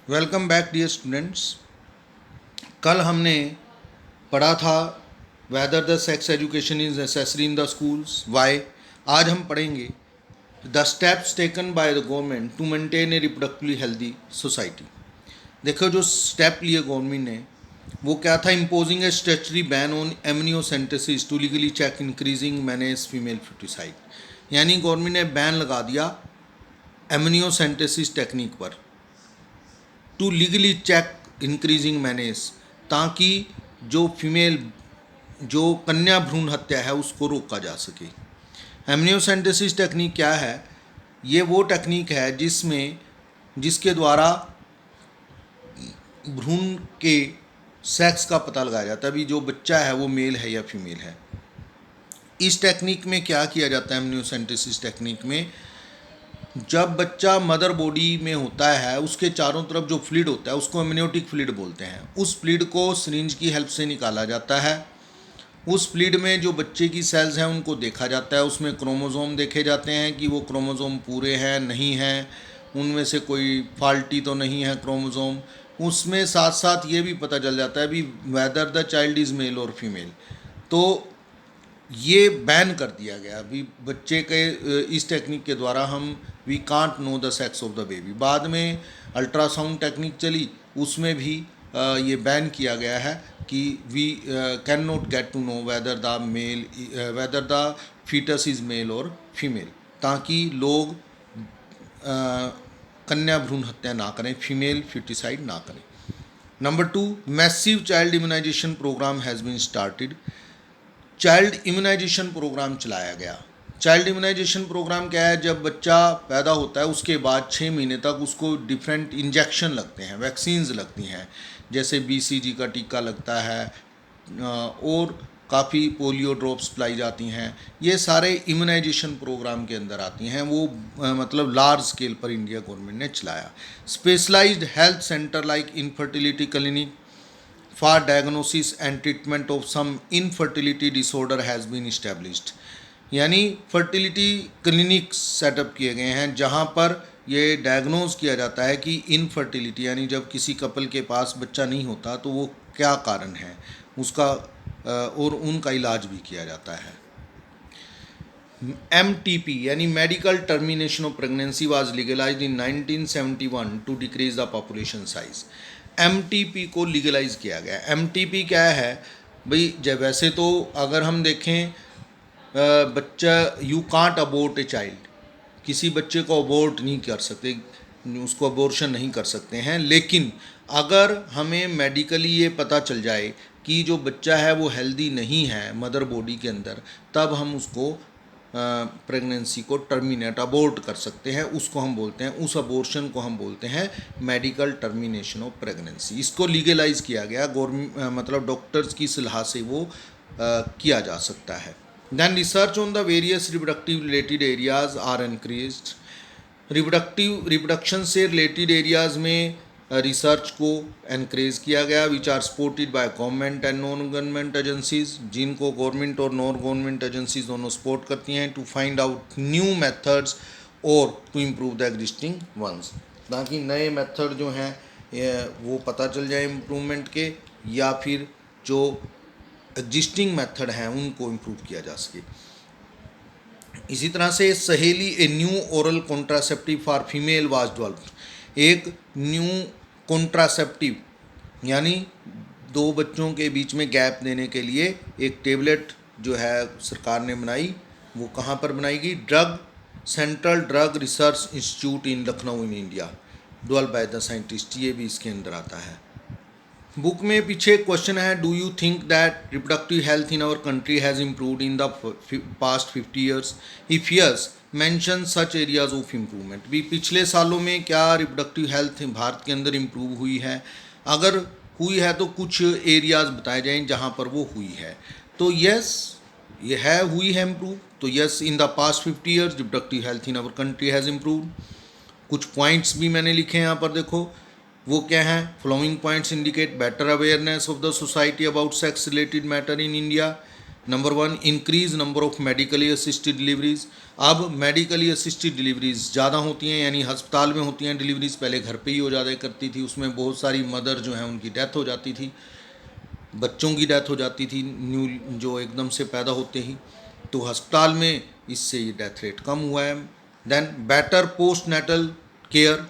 Welcome back dear students. कल हमने पढ़ा था whether the sex education is necessary in the schools why. आज हम पढ़ेंगे the steps taken by the government to maintain a reproductively healthy society. देखो जो स्टेप लिए गवर्नमेंट ने वो क्या था, imposing a statutory ban on amniocentesis to legally check increasing menace female foeticide. यानी गवर्नमेंट ने बैन लगा दिया एमनियोसेंटेसिस टेक्निक पर to legally check increasing menace, ताकि जो कन्या भ्रूण हत्या है उसको रोका जा सके। एमनियोसेंटेसिस टेक्निक क्या है? ये वो टेक्निक है जिसके द्वारा भ्रूण के सेक्स का पता लगाया जाता है, अभी जो बच्चा है वो मेल है या फीमेल है। इस टेक्निक में क्या किया जाता है? एमनियोसेंटेसिस टेक्निक में जब बच्चा मदर बॉडी में होता है उसके चारों तरफ जो फ्लूइड होता है उसको एमनियोटिक फ्लूइड बोलते हैं। उस फ्लूइड को सिरिंज की हेल्प से निकाला जाता है। उस फ्लूइड में जो बच्चे की सेल्स हैं उनको देखा जाता है, उसमें क्रोमोसोम देखे जाते हैं कि वो क्रोमोसोम पूरे हैं नहीं हैं, उनमें से कोई फॉल्टी तो नहीं है क्रोमोसोम। उसमें साथ साथ ये भी पता चल जाता है भी whether the child is male और फीमेल। तो ये बैन कर दिया गया अभी बच्चे के इस टेक्निक के द्वारा हम we can't know the sex of the baby. बाद में अल्ट्रासाउंड टेक्निक चली, उसमें भी ये बैन किया गया है कि we can not get to know whether the foetus is male और फीमेल, ताकि लोग कन्या भ्रूण हत्या ना करें, फीमेल फीटिसाइड ना करें। Number 2, massive child immunisation programme has been started. Child immunisation programme चलाया गया। चाइल्ड इम्यूनाइजेशन प्रोग्राम क्या है? जब बच्चा पैदा होता है उसके बाद 6 महीने तक उसको डिफरेंट इंजेक्शन लगते हैं, वैक्सीन्स लगती हैं, जैसे BCG का टीका लगता है और काफ़ी पोलियो ड्रॉप्स पिलाई जाती हैं। ये सारे इम्यूनाइजेशन प्रोग्राम के अंदर आती हैं। वो मतलब लार्ज स्केल पर इंडिया गवर्नमेंट ने चलाया। Specialised health centre like infertility clinic for diagnosis and treatment of some infertility disorder has been established। यानी फर्टिलिटी क्लिनिक सेटअप किए गए हैं जहां पर ये डायग्नोज किया जाता है कि इनफर्टिलिटी यानी जब किसी कपल के पास बच्चा नहीं होता तो वो क्या कारण है उसका, और उनका इलाज भी किया जाता है। MTP यानी medical termination of pregnancy was legalised in 1971 to decrease the population size. MTP को लीगलाइज किया गया। MTP क्या है भाई? जब वैसे तो अगर हम देखें बच्चा you can't abort a child, किसी बच्चे को अबॉर्ट नहीं कर सकते, उसको अबॉर्शन नहीं कर सकते हैं। लेकिन अगर हमें मेडिकली ये पता चल जाए कि जो बच्चा है वो हेल्दी नहीं है मदर बॉडी के अंदर, तब हम उसको प्रेगनेंसी को टर्मिनेट अबॉर्ट कर सकते हैं। उसको हम बोलते हैं, उस अबॉर्शन को हम बोलते हैं मेडिकल टर्मिनेशन ऑफ प्रेगनेंसी। इसको लीगलाइज किया गया गवर्नमेंट, मतलब डॉक्टर्स की सलाह से वो किया जा सकता है। Then research on the various reproductive related areas are encouraged. Reproduction से रिलेटेड एरियाज़ में रिसर्च को एनकरेज किया गया, which are supported by government and non government agencies, जिनको गवर्नमेंट और नॉन गवर्नमेंट एजेंसीज दोनों सपोर्ट करती हैं, to find out new methods और to improve the existing ones, ताकि नए मेथड जो हैं वो पता चल जाए इम्प्रूवमेंट के, या फिर जो एग्जिस्टिंग मेथड हैं उनको इम्प्रूव किया जा सके। इसी तरह से सहेली a new oral contraceptive for female was developed. एक न्यू कॉन्ट्रासेप्टिव यानी दो बच्चों के बीच में गैप देने के लिए एक टेबलेट जो है सरकार ने बनाई। वो कहाँ पर बनाई गई? Central drug research institute in Lucknow in India, develop by the scientist. ये भी इसके अंदर आता है। बुक में पीछे क्वेश्चन है, do you think that reproductive health in our country has improved in the past 50 years? If yes, mention such areas of improvement. भी पिछले सालों में क्या रिप्रोडक्टिव हेल्थ भारत के अंदर इम्प्रूव हुई है? अगर हुई है तो कुछ एरियाज बताए जाएं जहां पर वो हुई है। तो यस, ये है हुई है इम्प्रूव। तो yes, in the past 50 years reproductive health in our country has improved. कुछ पॉइंट्स भी मैंने लिखे हैं यहाँ पर, देखो वो क्या है। Following points indicate better awareness of the society about sex related matter in India. Number 1, increase number of medically assisted deliveries. अब मेडिकली असिस्टेड डिलीवरीज ज़्यादा होती हैं, यानी अस्पताल में होती हैं डिलीवरीज, पहले घर पे ही हो जाया करती थी, उसमें बहुत सारी मदर जो हैं उनकी डेथ हो जाती थी, बच्चों की डेथ हो जाती थी न्यू जो एकदम से पैदा होते ही, तो अस्पताल में इससे ये डेथ रेट कम हुआ है। Then better postnatal care,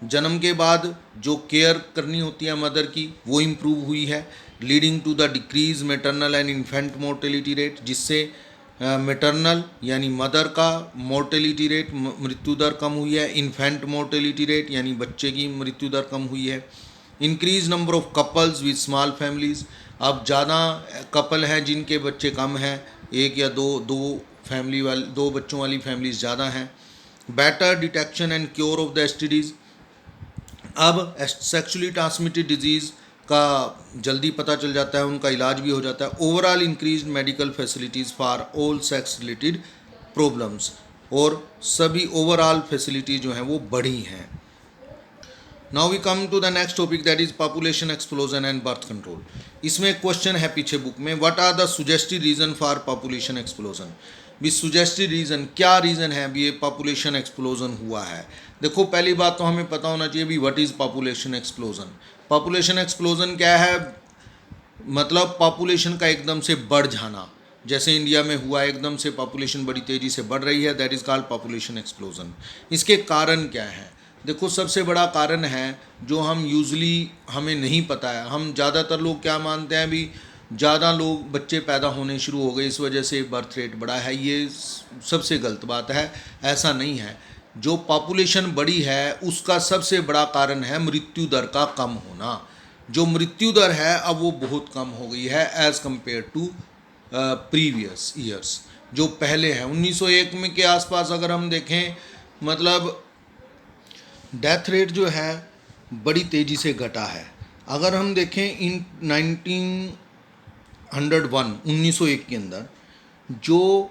जन्म के बाद जो केयर करनी होती है मदर की वो इम्प्रूव हुई है, leading to the decrease maternal and infant mortality rate, जिससे मेटरनल यानी मदर का मोर्टेलिटी रेट मृत्यु दर कम हुई है, इन्फेंट मोर्टेलिटी रेट यानी बच्चे की मृत्यु दर कम हुई है। Increase number of couples with small families, अब ज़्यादा कपल हैं जिनके बच्चे कम हैं, एक या दो बच्चों वाली फैमिलीज़ ज़्यादा हैं। Better detection and cure of the STDs, अब सेक्सुअली ट्रांसमिटेड डिजीज़ का जल्दी पता चल जाता है, उनका इलाज भी हो जाता है। Overall increase medical facilities for all sex related problems, और सभी ओवरऑल फैसिलिटी जो हैं वो बढ़ी हैं। Now we come to the next topic, that is population explosion and birth control. इसमें एक क्वेश्चन है पीछे बुक में, what are the suggested reason for population explosion. भी सुजेस्टेड रीजन क्या रीज़न है भी ये पॉपुलेशन एक्सप्लोजन हुआ है। देखो पहली बात तो हमें पता होना चाहिए भी what is population explosion. Population explosion क्या है, मतलब पॉपुलेशन का एकदम से बढ़ जाना, जैसे इंडिया में हुआ एकदम से पॉपुलेशन बड़ी तेज़ी से बढ़ रही है, that is called population explosion. इसके कारण क्या है, देखो सबसे बड़ा कारण है जो हम यूजली हमें नहीं पता है। हम ज़्यादातर लोग क्या मानते हैं भी ज़्यादा लोग बच्चे पैदा होने शुरू हो गए इस वजह से बर्थ रेट बढ़ा है, ये सबसे गलत बात है, ऐसा नहीं है। जो पॉपुलेशन बढ़ी है उसका सबसे बड़ा कारण है मृत्यु दर का कम होना। जो मृत्यु दर है अब वो बहुत कम हो गई है as compare to previous years. जो पहले है 1901 में के आसपास अगर हम देखें, मतलब डेथ रेट जो है बड़ी तेज़ी से घटा है। अगर हम देखें इन 1901 के अंदर जो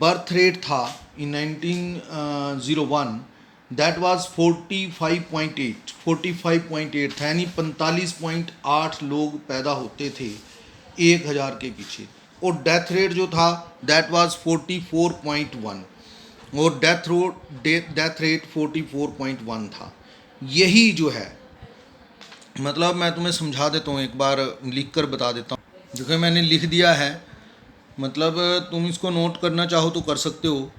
बर्थ रेट था इन 1901 दैट वाज 45.8 था, यानी 45.8 लोग पैदा होते थे 1000 के पीछे, और डेथ रेट जो था दैट वाज 44.1, और डेथ रेट 44.1 था। यही जो है, मतलब मैं तुम्हें समझा देता हूँ, एक बार लिख कर बता देता हूँ, जो कि मैंने लिख दिया है, मतलब तुम इसको नोट करना चाहो तो कर सकते हो,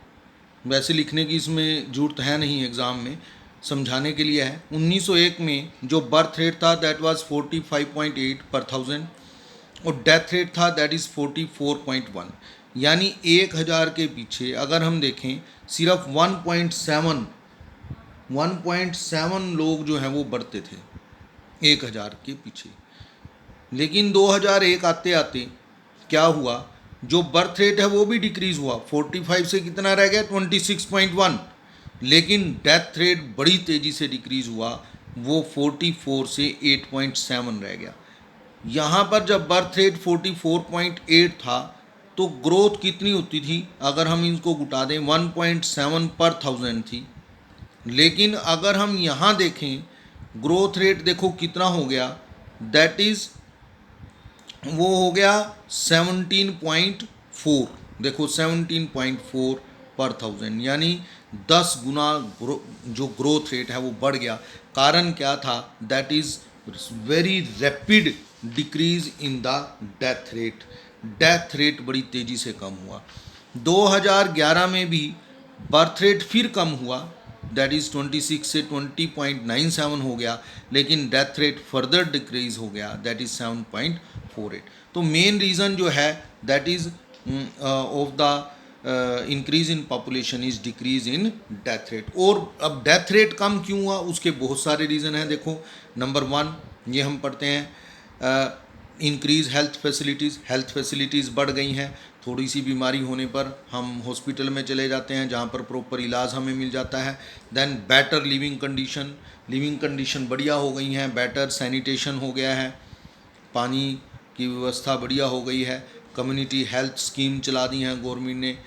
वैसे लिखने की इसमें ज़रूरत है नहीं, एग्ज़ाम में समझाने के लिए है। 1901 में जो बर्थ रेट था दैट वाज 45.8 पर 1000, और डेथ रेट था दैट इज़ 44.1, यानी 1000 के पीछे अगर हम देखें सिर्फ 1.7 लोग जो हैं वो बढ़ते थे 1000 के पीछे। लेकिन 2001 आते आते क्या हुआ, जो बर्थ रेट है वो भी डिक्रीज़ हुआ, 45 से कितना रह गया 26.1, लेकिन डेथ रेट बड़ी तेज़ी से डिक्रीज़ हुआ, वो 44 से 8.7 रह गया। यहाँ पर जब बर्थ रेट 44.8 था तो ग्रोथ कितनी होती थी, अगर हम इनको घटा दें 1.7 पर 1000 थी, लेकिन अगर हम यहाँ देखें ग्रोथ रेट देखो कितना हो गया, दैट इज़ वो हो गया 17.4, देखो 17.4 पर 1000, यानी 10 गुना जो ग्रोथ रेट है वो बढ़ गया। कारण क्या था, that is very rapid decrease in the death rate. Death rate बड़ी तेज़ी से कम हुआ। 2011 में भी बर्थ रेट फिर कम हुआ, दैट इज़ 26 से 20.97 हो गया, लेकिन डेथ रेट फर्दर डिक्रीज हो गया, दैट इज़ 7.48। तो मेन रीज़न जो है that is of the increase in population is decrease in death rate. और अब डेथ रेट कम क्यों हुआ, उसके बहुत सारे रीज़न हैं। देखो नंबर 1 ये हम पढ़ते हैं, इंक्रीज़ हेल्थ फैसिलिटीज़ बढ़ गई हैं। थोड़ी सी बीमारी होने पर हम हॉस्पिटल में चले जाते हैं जहाँ पर प्रॉपर इलाज हमें मिल जाता है। देन बेटर लिविंग कंडीशन बढ़िया हो गई हैं, बेटर सैनिटेशन हो गया है, पानी की व्यवस्था बढ़िया हो गई है, कम्युनिटी हेल्थ स्कीम चला दी हैं गवर्नमेंट ने।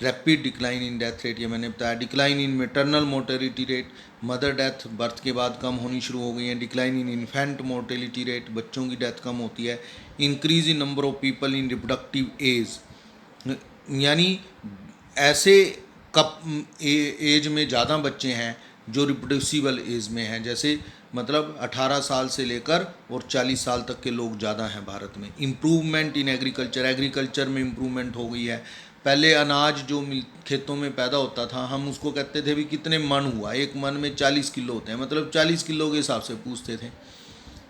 Rapid decline in death rate, ये मैंने बताया। Decline in maternal mortality rate, mother death birth के बाद कम होनी शुरू हो गई है। Decline in infant mortality rate, बच्चों की डेथ कम होती है। Increase in number of people in reproductive age, यानी ऐसे एज में ज़्यादा बच्चे हैं जो रिप्रोड्यूसिबल एज में हैं, जैसे मतलब 18 साल से लेकर और 40 साल तक के लोग ज़्यादा हैं भारत में। इम्प्रूवमेंट इन एग्रीकल्चर में इम्प्रूवमेंट हो गई है। पहले अनाज जो खेतों में पैदा होता था, हम उसको कहते थे भी कितने मन हुआ, एक मन में 40 किलो होते हैं, मतलब 40 किलो के हिसाब से पूछते थे।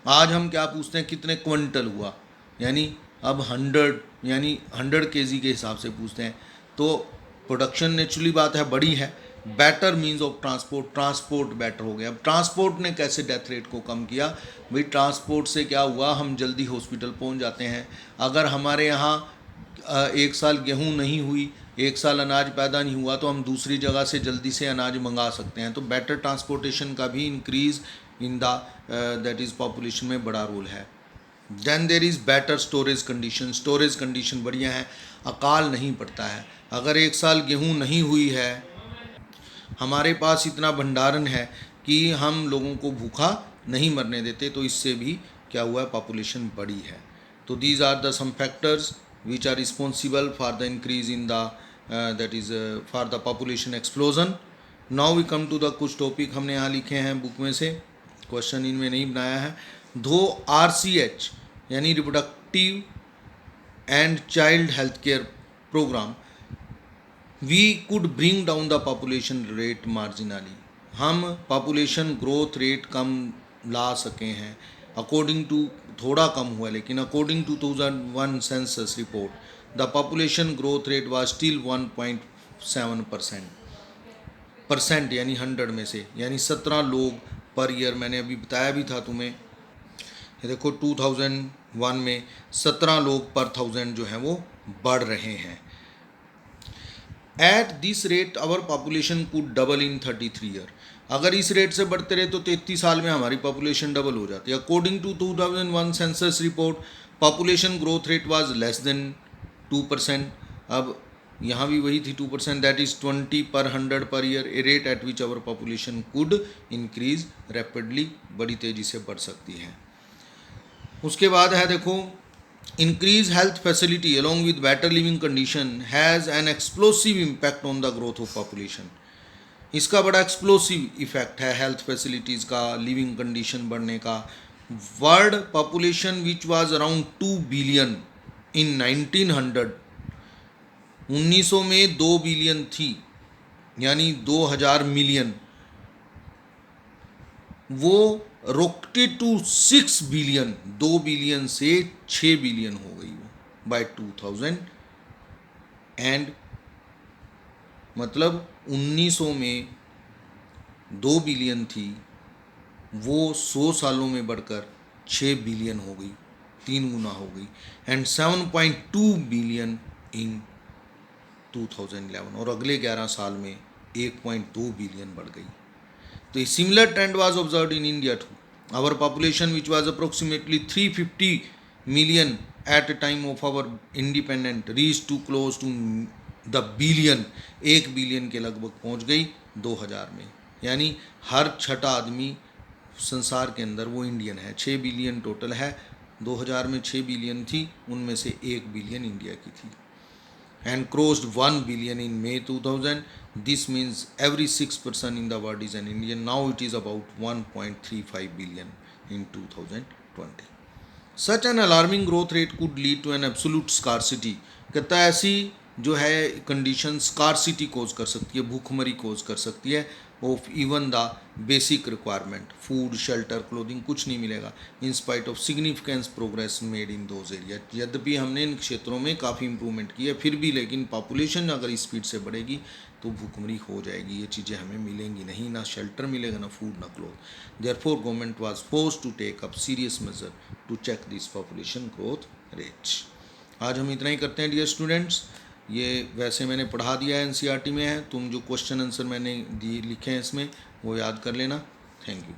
आज हम क्या पूछते हैं, कितने क्विंटल हुआ, यानी अब 100 केजी के हिसाब से पूछते हैं। तो प्रोडक्शन नेचुरली बात है बड़ी है। Better means of transport better हो गया। अब ट्रांसपोर्ट ने कैसे डेथ रेट को कम किया भाई, ट्रांसपोर्ट से क्या हुआ, हम जल्दी हॉस्पिटल पहुंच जाते हैं। अगर हमारे यहाँ एक साल गेहूं नहीं हुई, एक साल अनाज पैदा नहीं हुआ, तो हम दूसरी जगह से जल्दी से अनाज मंगा सकते हैं। तो बेटर ट्रांसपोर्टेशन का भी increase in the that is population में बड़ा रोल है। Then there is better storage condition बढ़िया है, अकाल नहीं पड़ता है। अगर एक साल गेहूं नहीं हुई है, हमारे पास इतना भंडारण है कि हम लोगों को भूखा नहीं मरने देते, तो इससे भी क्या हुआ है, पॉपुलेशन बढ़ी है। तो these are the some factors which are responsible for the increase in the that is for the population explosion. Now we come to the कुछ टॉपिक हमने यहाँ लिखे हैं बुक में से, क्वेश्चन इनमें नहीं बनाया है। दो RCH यानी reproductive and child health care programme, we could bring down the population rate marginally, हम पॉपुलेशन ग्रोथ रेट कम ला सके हैं। अकॉर्डिंग टू, थोड़ा कम हुआ लेकिन according to 2001 census report the population growth rate was still 1.7% यानी 100 में से, यानी 17 लोग पर ईयर। मैंने अभी बताया भी था तुम्हें, ये देखो 2001 में 17 लोग पर 1000 जो हैं वो बढ़ रहे हैं। At this rate our population could double in 33 year, अगर इस रेट से बढ़ते रहे तो 33 साल में हमारी पॉपुलेशन डबल हो जाती है। According to 2001 census report population growth rate was less than 2%, अब यहाँ भी वही थी 2%, दैट इज़ 20 पर 100 पर year, a rate at which our population could increase rapidly, बड़ी तेज़ी से बढ़ सकती है। उसके बाद है देखो, increase health facility along with better living condition has an explosive impact on the growth of population। इसका बड़ा एक्सप्लोसिव इफेक्ट है हेल्थ फैसिलिटीज़ का, लिविंग कंडीशन बढ़ने का। World population which was around 2 billion in 1900, 1900 में 2 बिलियन थी, यानी 2000 million, वो रोकटेड टू 6 बिलियन, 2 बिलियन से 6 बिलियन हो गई वो बाय 2000 एंड, मतलब 1900 में 2 बिलियन थी, वो 100 सालों में बढ़कर 6 बिलियन हो गई, 3 गुना हो गई। एंड 7.2 बिलियन इन 2011, और अगले 11 साल में 1.2 बिलियन बढ़ गई। तो a similar trend was observed in India too. Our population, which was approximately 350 million at the time of our independence, reached too close to the billion, 1 billion के लगभग पहुंच गई 2000 में, यानी हर छठा आदमी संसार के अंदर वो इंडियन है। 6 बिलियन टोटल है, 2000 में 6 बिलियन थी, उनमें से 1 बिलियन इंडिया की थी। And crossed 1 billion in May 2000. This means every 6th person in the world is an Indian. Now it is about 1.35 billion in 2020. Such an alarming growth rate could lead to an absolute scarcity. कहता है ऐसी जो है condition scarcity कोज कर सकती है, भूखमरी कोज कर सकती है of even the basic requirement, food, shelter, clothing, कुछ नहीं मिलेगा in spite of significance progress made in those area. यद्यपि हमने इन क्षेत्रों में काफ़ी इंप्रूवमेंट की है, फिर भी लेकिन पॉपुलेशन अगर स्पीड से बढ़ेगी तो भूखमरी हो जाएगी, ये चीज़ें हमें मिलेंगी नहीं, ना शेल्टर मिलेगा, ना फूड, ना cloth. Therefore government was forced to take up serious measure to check this population growth rates. आज हम इतना ही करते हैं डियर स्टूडेंट्स। ये वैसे मैंने पढ़ा दिया है, एनसीईआरटी में है, तुम जो क्वेश्चन आंसर मैंने लिखे हैं इसमें वो याद कर लेना। Thank you.